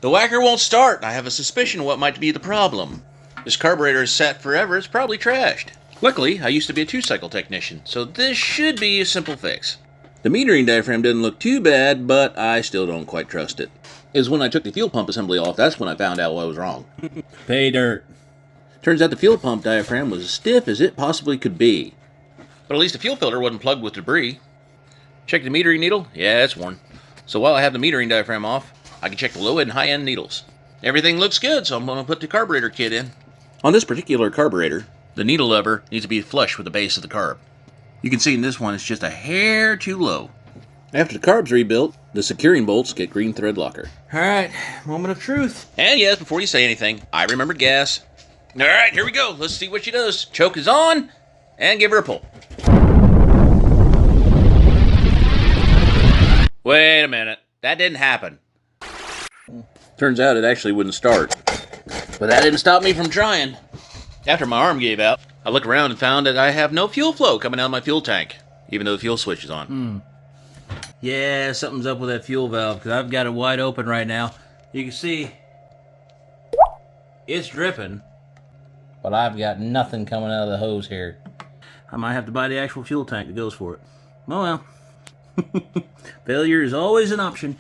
The Wacker won't start. I have a suspicion of what might be the problem. This carburetor is sat forever. It's probably trashed. Luckily, I used to be a 2-cycle technician, so this should be a simple fix. The metering diaphragm doesn't look too bad, but I still don't quite trust it. It was when I took the fuel pump assembly off, that's when I found out what was wrong. Pay dirt. Turns out the fuel pump diaphragm was as stiff as it possibly could be. But at least the fuel filter wasn't plugged with debris. Check the metering needle? Yeah, it's worn. So while I have the metering diaphragm off, I can check the low and high end needles. Everything looks good, so I'm going to put the carburetor kit in. On this particular carburetor, the needle lever needs to be flush with the base of the carb. You can see in this one it's just a hair too low. After the carb's rebuilt, the securing bolts get green thread locker. Alright, moment of truth. And yes, before you say anything, I remembered gas. Alright, here we go. Let's see what she does. Choke is on, and give her a pull. Wait a minute. That didn't happen. Turns out it actually wouldn't start. But that didn't stop me from trying. After my arm gave out, I looked around and found that I have no fuel flow coming out of my fuel tank, even though the fuel switch is on. Yeah, something's up with that fuel valve, because I've got it wide open right now. You can see it's dripping, but I've got nothing coming out of the hose here. I might have to buy the actual fuel tank that goes for it. Oh well. Failure is always an option.